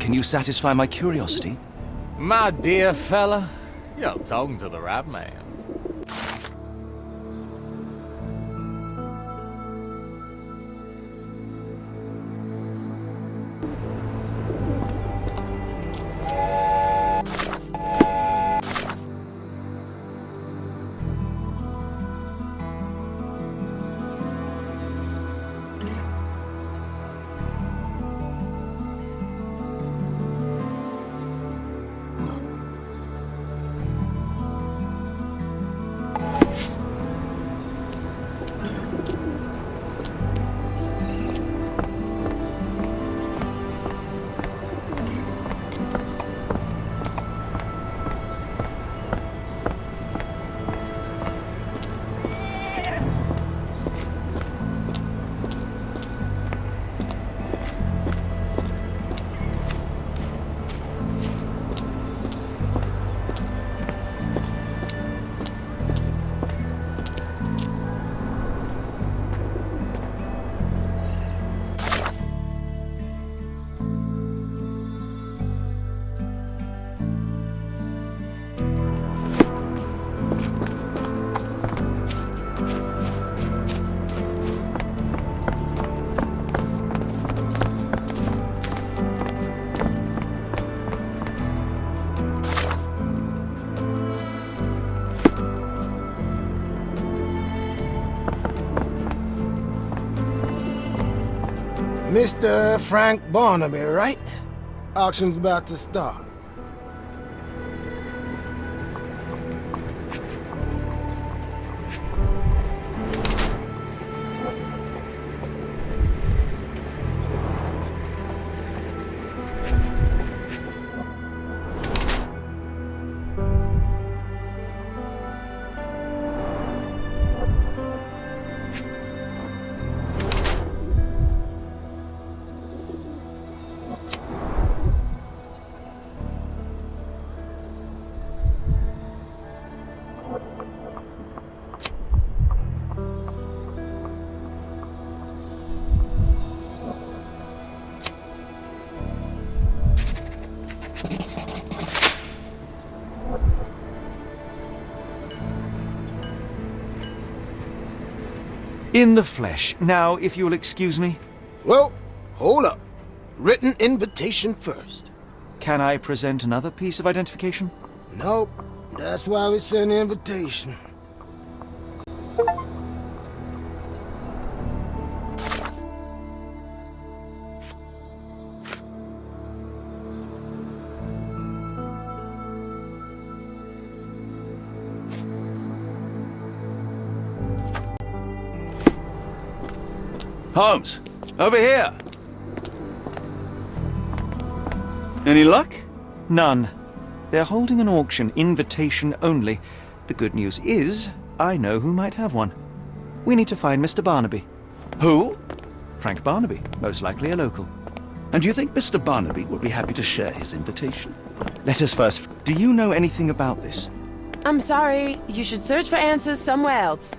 Can you satisfy my curiosity? My dear fella, you're talking to the right man. Mr. Frank Barnaby, right? Auction's about to start. In the flesh. Now, if you'll excuse me. Well, hold up. Written invitation first. Can I present another piece of identification? Nope. That's why we send the invitation. Holmes, over here. Any luck? None. They're holding an auction, invitation only. The good news is, I know who might have one. We need to find Mr. Barnaby. Who? Frank Barnaby, most likely a local. And do you think Mr. Barnaby will be happy to share his invitation? Let us first... Do you know anything about this? I'm sorry. You should search for answers somewhere else.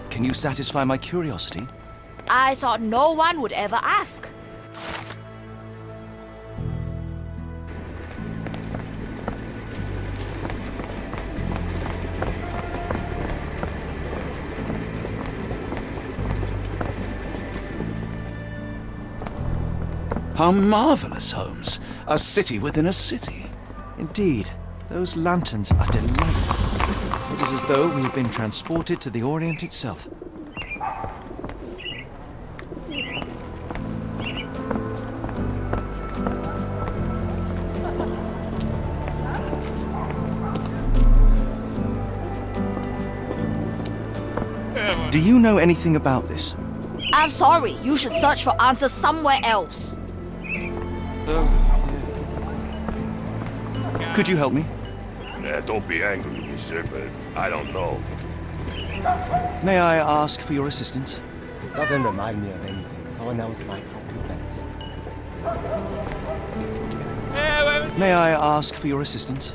Can you satisfy my curiosity? I thought no one would ever ask. How marvelous, Holmes. A city within a city. Indeed. Those lanterns are delightful. It is as though we have been transported to the Orient itself. Do you know anything about this? I'm sorry. You should search for answers somewhere else. Could you help me? Don't be angry with me, sir, but I don't know. May I ask for your assistance? Doesn't remind me of anything. Someone else might help you better, sir. May I ask for your assistance?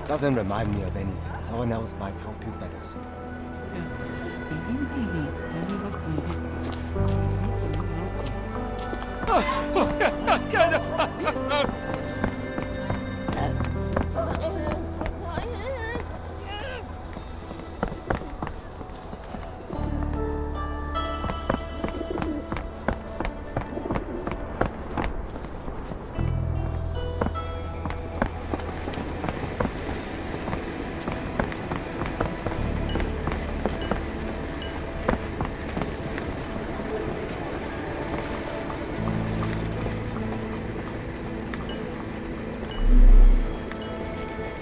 Doesn't remind me of anything. Someone else might help you better, sir.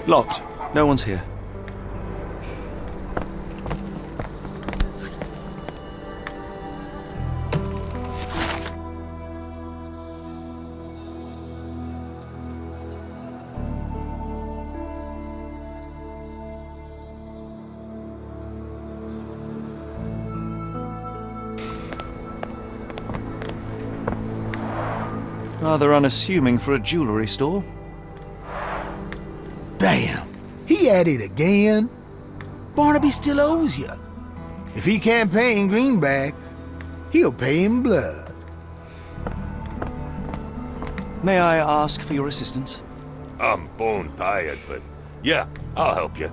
Locked. No one's here. Rather unassuming for a jewellery store. Damn, he at it again. Barnaby still owes you. If he can't pay in greenbacks, he'll pay in blood. May I ask for your assistance? I'm bone tired, but yeah, I'll help you.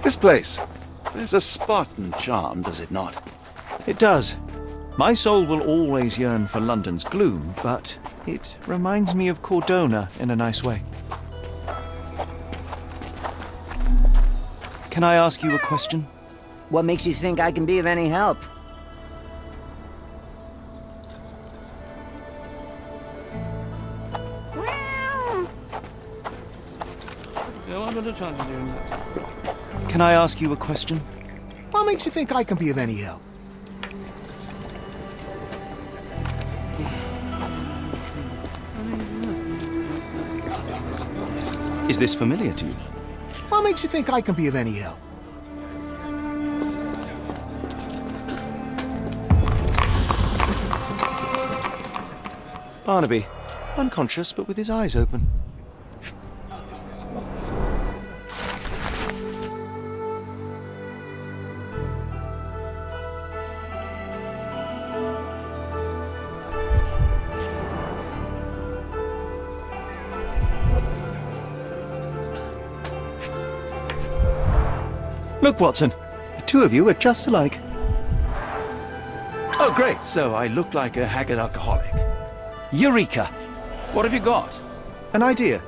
This place. There's a Spartan charm, does it not? It does. My soul will always yearn for London's gloom, but it reminds me of Cordona in a nice way. Can I ask you a question? What makes you think I can be of any help? Can I ask you a question? What makes you think I can be of any help? Is this familiar to you? What makes you think I can be of any help? Barnaby, unconscious but with his eyes open. Look, Watson, the two of you are just alike. Oh, great. So I look like a haggard alcoholic. Eureka! What have you got? An idea.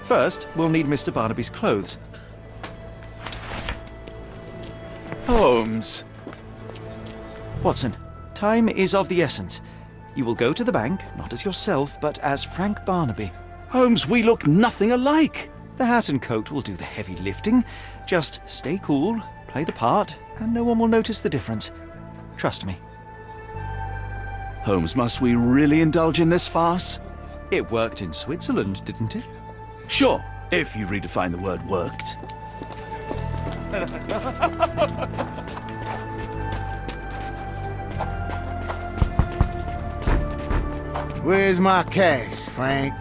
First, we'll need Mr. Barnaby's clothes. Holmes. Watson, time is of the essence. You will go to the bank, not as yourself, but as Frank Barnaby. Holmes, we look nothing alike. The hat and coat will do the heavy lifting. Just stay cool, play the part, and no one will notice the difference. Trust me. Holmes, must we really indulge in this farce? It worked in Switzerland, didn't it? Sure, if you redefine the word worked. Where's my cash, Frank?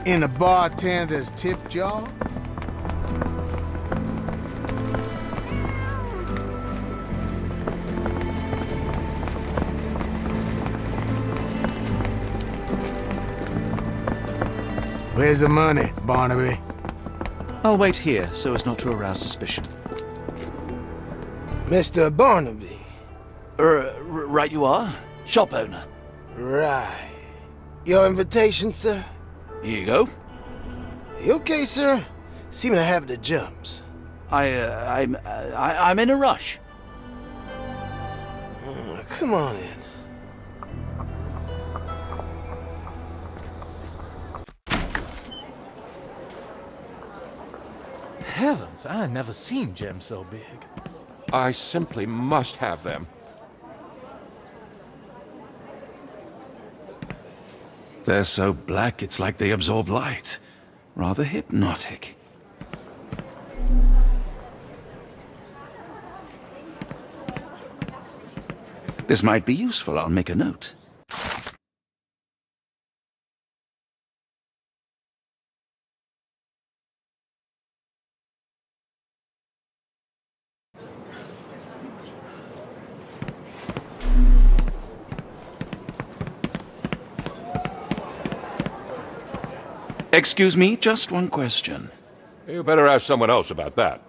In the bartender's tip jar? Where's the money, Barnaby? I'll wait here so as not to arouse suspicion. Mr. Barnaby. Right you are. Shop owner. Right. Your invitation, sir? Here you go. You okay, sir? Seem to have the jumps. I'm in a rush. Come on in. Heavens, I never seen gems so big. I simply must have them. They're so black, it's like they absorb light. Rather hypnotic. This might be useful. I'll make a note. Excuse me, just one question. You better ask someone else about that.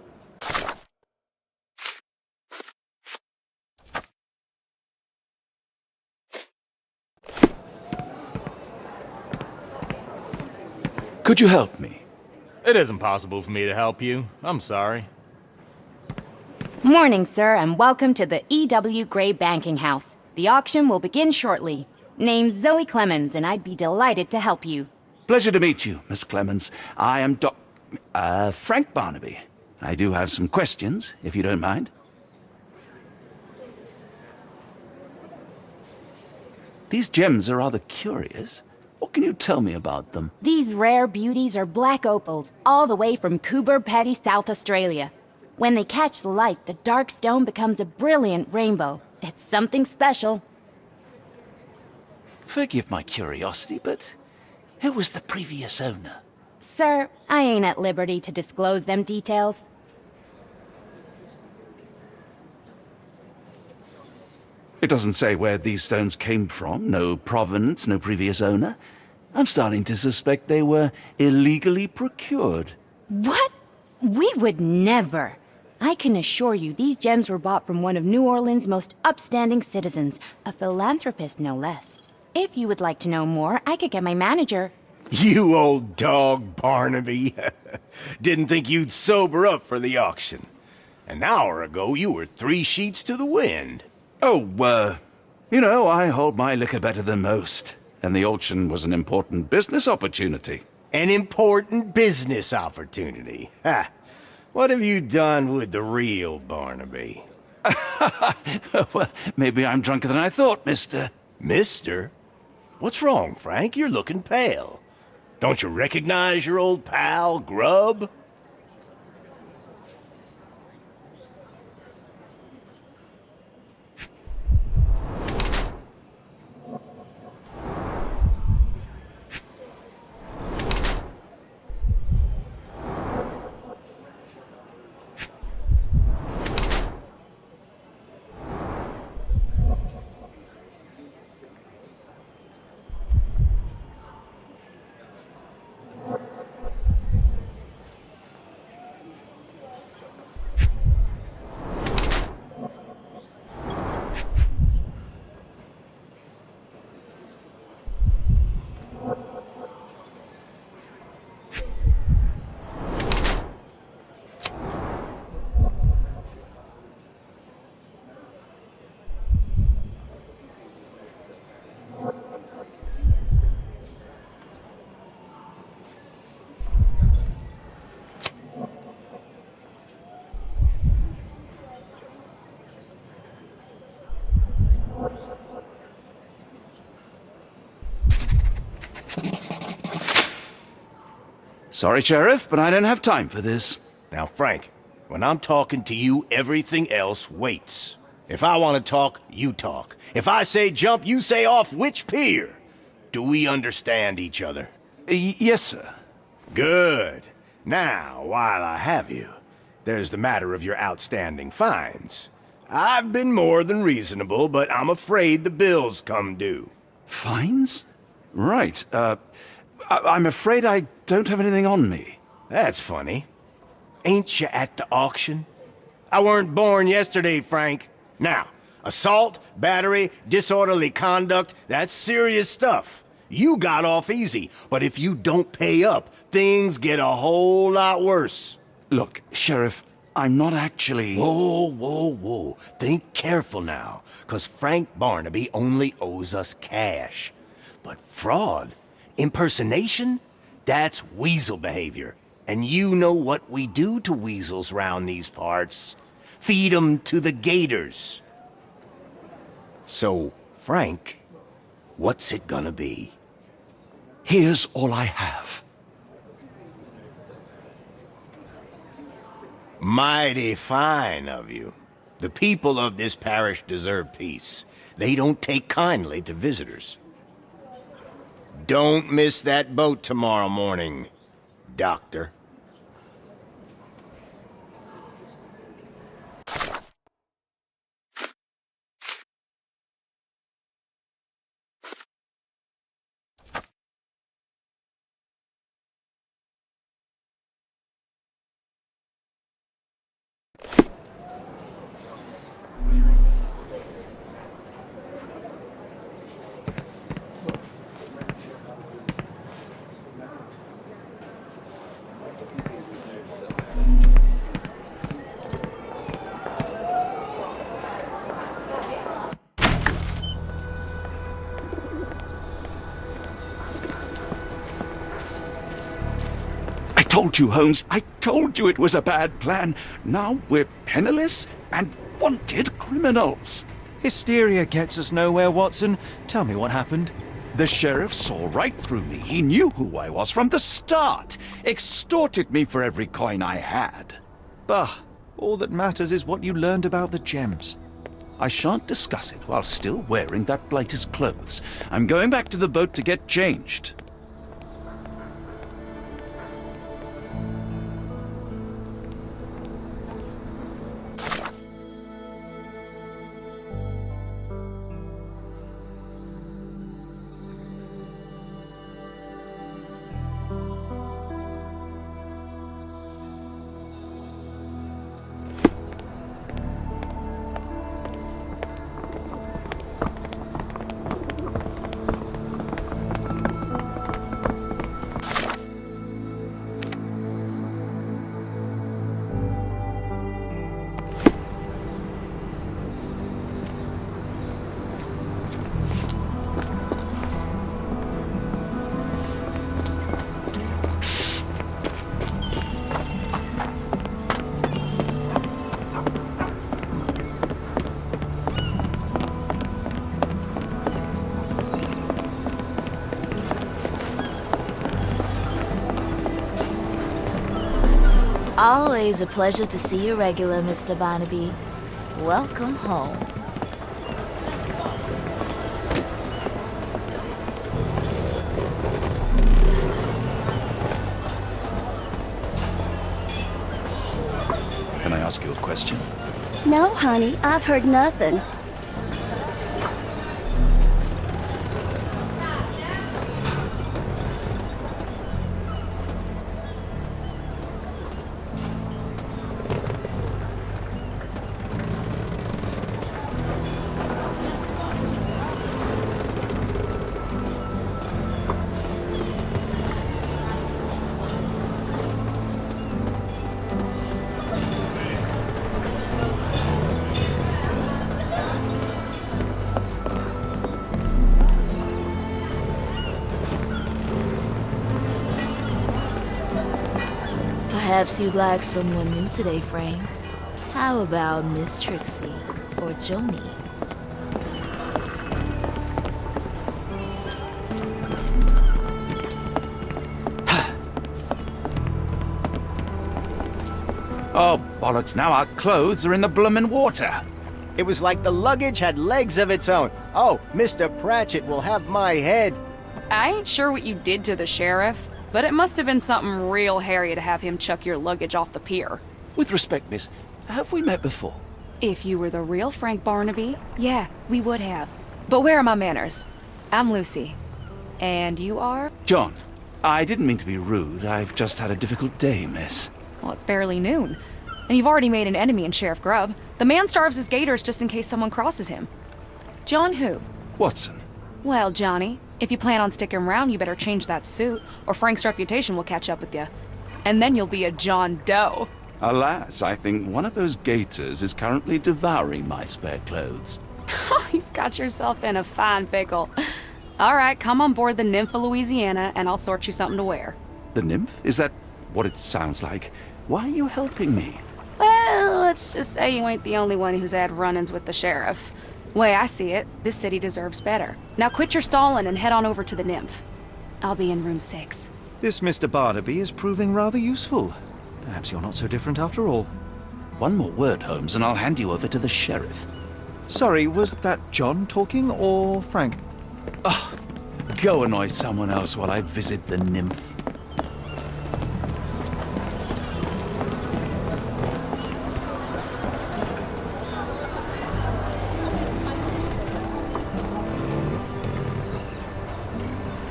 Could you help me? It isn't possible for me to help you. I'm sorry. Morning, sir, and welcome to the E.W. Gray Banking House. The auction will begin shortly. Name's Zoe Clemens, and I'd be delighted to help you. Pleasure to meet you, Miss Clemens. I am Frank Barnaby. I do have some questions, if you don't mind. These gems are rather curious. What can you tell me about them? These rare beauties are black opals, all the way from Coober Pedy, South Australia. When they catch the light, the dark stone becomes a brilliant rainbow. It's something special. Forgive my curiosity, but who was the previous owner? Sir, I ain't at liberty to disclose them details. It doesn't say where these stones came from. No provenance, no previous owner. I'm starting to suspect they were illegally procured. What? We would never. I can assure you these gems were bought from one of New Orleans' most upstanding citizens, a philanthropist no less. If you would like to know more, I could get my manager. You old dog, Barnaby. Didn't think you'd sober up for the auction. An hour ago, you were 3 sheets to the wind. Oh, you know, I hold my liquor better than most. And the auction was an important business opportunity. An important business opportunity. Ha! What have you done with the real Barnaby? Well, maybe I'm drunker than I thought, mister. Mister? What's wrong, Frank? You're looking pale. Don't you recognize your old pal, Grub? Sorry, Sheriff, but I don't have time for this. Now, Frank, When I'm talking to you, everything else waits. If I want to talk, you talk. If I say jump, you say off which pier. Do we understand each other? Yes, sir. Good. Now, while I have you, there's the matter of your outstanding fines. I've been more than reasonable, but I'm afraid the bills come due. Fines? Right. I'm afraid I don't have anything on me. That's funny. Ain't you at the auction? I weren't born yesterday, Frank. Now, assault, battery, disorderly conduct, that's serious stuff. You got off easy, but if you don't pay up, things get a whole lot worse. Look, Sheriff, I'm not actually... Whoa. Think careful now, 'cause Frank Barnaby only owes us cash. But fraud, impersonation, that's weasel behavior. And you know what we do to weasels round these parts. Feed 'em to the gators. So, Frank, what's it gonna be? Here's all I have. Mighty fine of you. The people of this parish deserve peace. They don't take kindly to visitors. Don't miss that boat tomorrow morning, Doctor. I told you, Holmes. I told you it was a bad plan. Now we're penniless and wanted criminals. Hysteria gets us nowhere, Watson. Tell me what happened. The sheriff saw right through me. He knew who I was from the start. Extorted me for every coin I had. Bah, all that matters is what you learned about the gems. I shan't discuss it while still wearing that blighter's clothes. I'm going back to the boat to get changed. Always a pleasure to see you regular, Mr. Barnaby. Welcome home. Can I ask you a question? No, honey, I've heard nothing. Perhaps you'd like someone new today, Frank. How about Miss Trixie or Joni? Oh, bollocks, now our clothes are in the bloomin' water. It was like the luggage had legs of its own. Oh, Mr. Pratchett will have my head. I ain't sure what you did to the sheriff, but it must have been something real hairy to have him chuck your luggage off the pier. With respect, miss, have we met before? If you were the real Frank Barnaby, yeah, we would have. But where are my manners? I'm Lucy. And you are? John, I didn't mean to be rude. I've just had a difficult day, miss. Well, it's barely noon. And you've already made an enemy in Sheriff Grubb. The man starves his gators just in case someone crosses him. John who? Watson. Well, Johnny, if you plan on sticking around, you better change that suit, or Frank's reputation will catch up with you. And then you'll be a John Doe. Alas, I think one of those gators is currently devouring my spare clothes. You've got yourself in a fine pickle. All right, come on board the Nymph of Louisiana, and I'll sort you something to wear. The nymph? Is that what it sounds like? Why are you helping me? Well, let's just say you ain't the only one who's had run-ins with the sheriff. Way I see it, this city deserves better. Now quit your stalling and head on over to the Nymph. I'll be in room 6. This Mr. Barnaby is proving rather useful. Perhaps you're not so different after all. One more word, Holmes, and I'll hand you over to the sheriff. Sorry, was that John talking or Frank? Oh, go annoy someone else while I visit the nymph.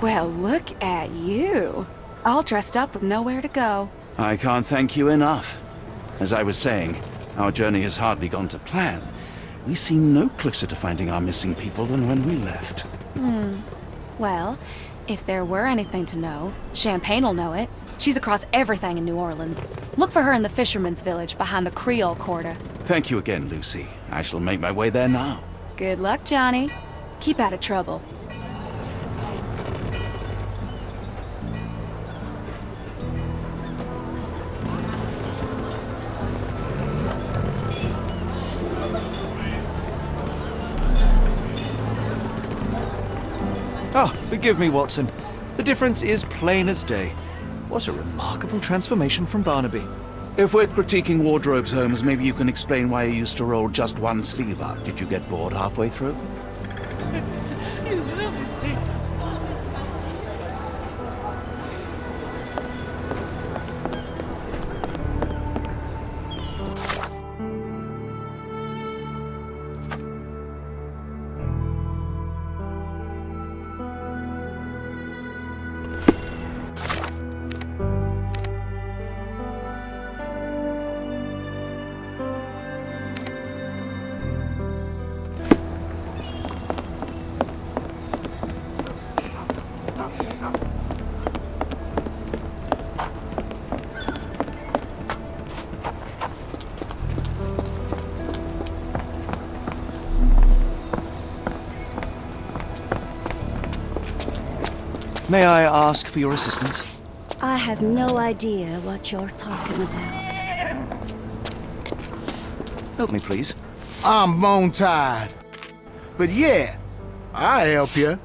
Well, look at you. All dressed up with nowhere to go. I can't thank you enough. As I was saying, our journey has hardly gone to plan. We seem no closer to finding our missing people than when we left. Well, if there were anything to know, Champagne'll know it. She's across everything in New Orleans. Look for her in the fisherman's village behind the Creole Quarter. Thank you again, Lucy. I shall make my way there now. Good luck, Johnny. Keep out of trouble. Ah, forgive me, Watson. The difference is plain as day. What a remarkable transformation from Barnaby. If we're critiquing wardrobes, Holmes, maybe you can explain why you used to roll just one sleeve up. Did you get bored halfway through? May I ask for your assistance? I have no idea what you're talking about. Help me, please. I'm bone-tied. But yeah, I'll help you.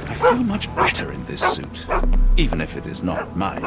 I feel much better in this suit, even if it is not mine.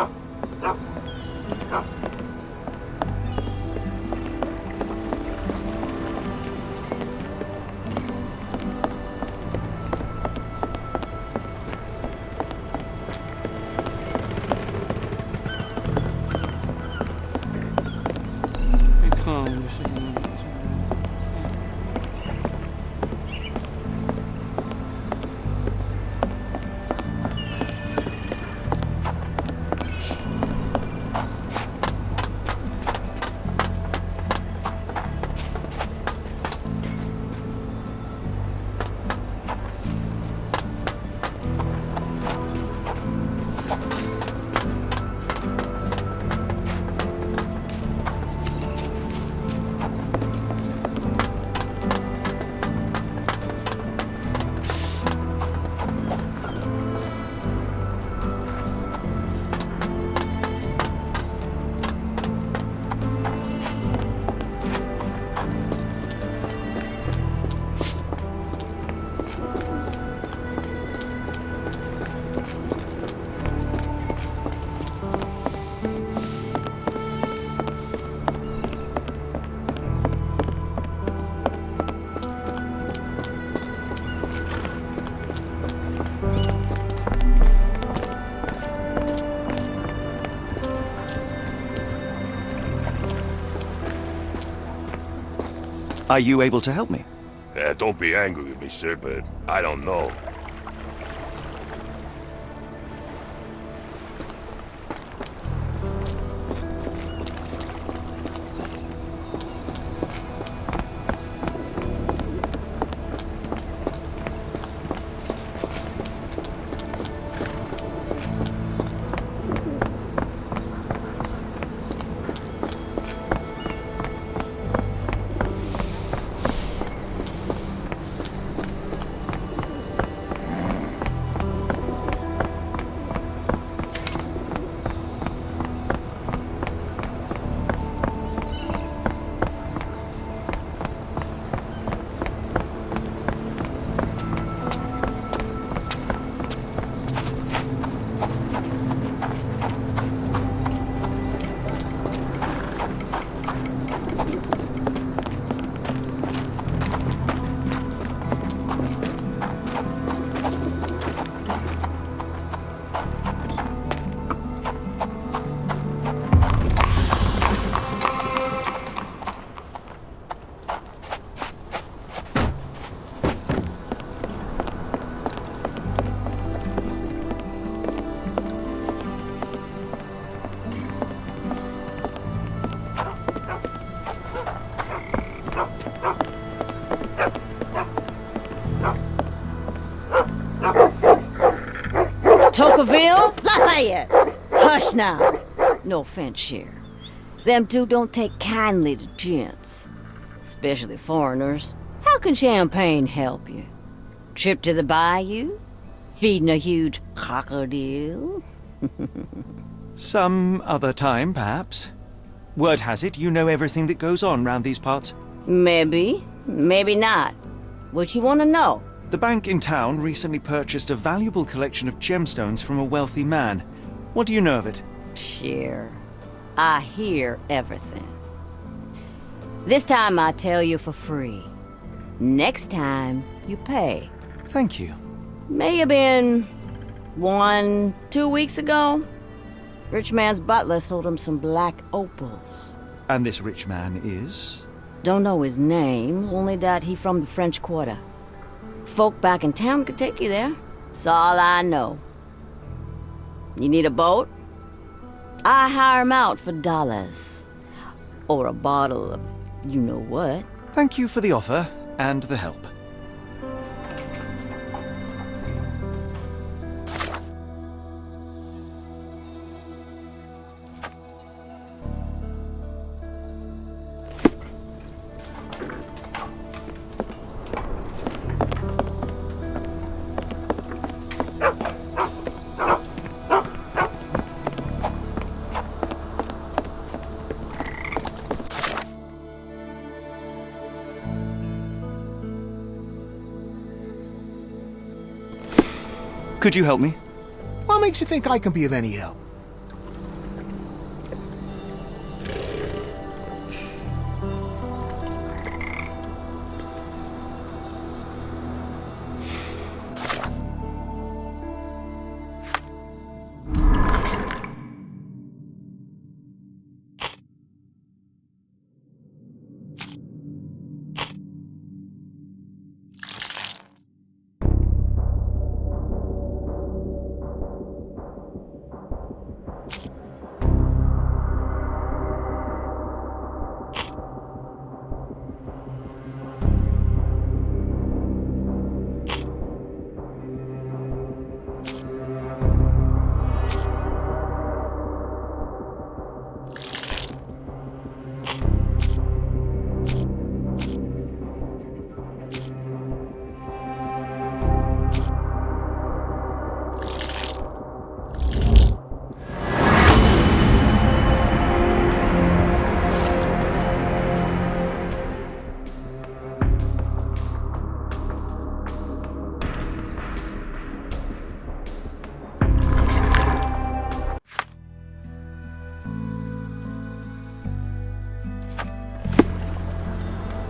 Are you able to help me? Don't be angry with me, sir, but I don't know. Tocqueville? Lafayette! Hush now. No offense, Cher. Them two don't take kindly to gents. Especially foreigners. How can champagne help you? Trip to the bayou? Feeding a huge crocodile? Some other time, perhaps. Word has it you know everything that goes on round these parts. Maybe. Maybe not. What you want to know? The bank in town recently purchased a valuable collection of gemstones from a wealthy man. What do you know of it? Cher. I hear everything. This time I tell you for free. Next time, you pay. Thank you. May have been 1-2 weeks ago. Rich man's butler sold him some black opals. And this rich man is? Don't know his name, only that he from the French Quarter. Folk back in town could take you there. That's all I know. You need a boat? I hire 'em out for dollars. Or a bottle of you-know-what. Thank you for the offer and the help. Could you help me? What makes you think I can be of any help?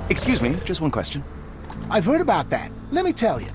Excuse me, just one question. I've heard about that. Let me tell you.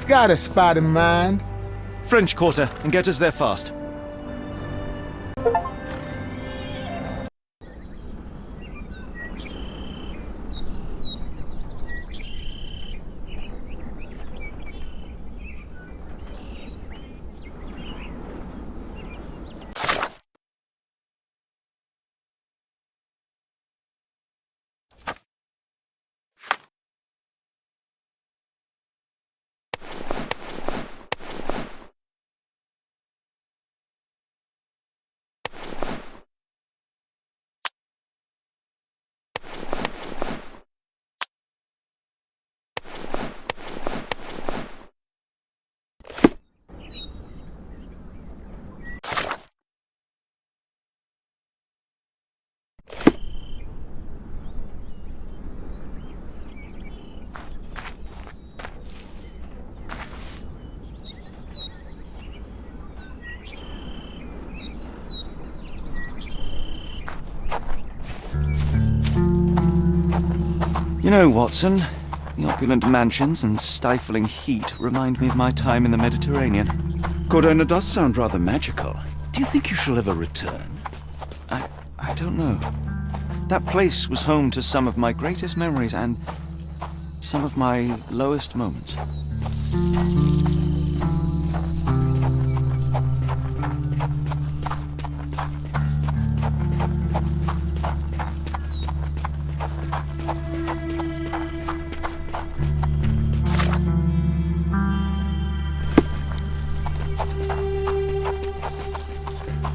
Got a spot in mind. French Quarter, and get us there fast. You know, Watson, the opulent mansions and stifling heat remind me of my time in the Mediterranean. Cordona does sound rather magical. Do you think you shall ever return? I don't know. That place was home to some of my greatest memories and some of my lowest moments.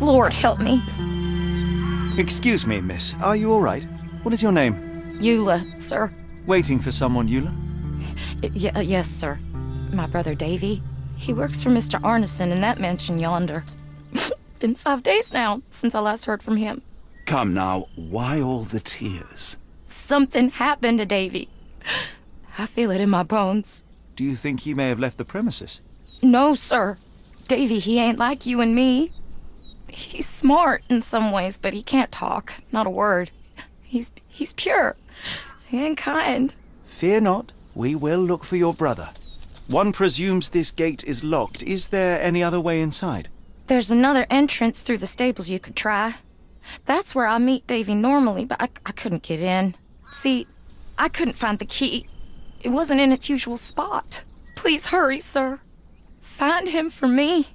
Lord help me. Excuse me, miss. Are you all right? What is your name? Eula, sir. Waiting for someone, Eula? Yes, sir. My brother Davy. He works for Mr. Arneson in that mansion yonder. Been 5 days now since I last heard from him. Come now, why all the tears? Something happened to Davy. I feel it in my bones. Do you think he may have left the premises? No, sir. Davy, he ain't like you and me. He's smart in some ways, but he can't talk. Not a word. He's pure and kind. Fear not. We will look for your brother. One presumes this gate is locked. Is there any other way inside? There's another entrance through the stables you could try. That's where I meet Davy normally, but I couldn't get in. See, I couldn't find the key. It wasn't in its usual spot. Please hurry, sir. Find him for me.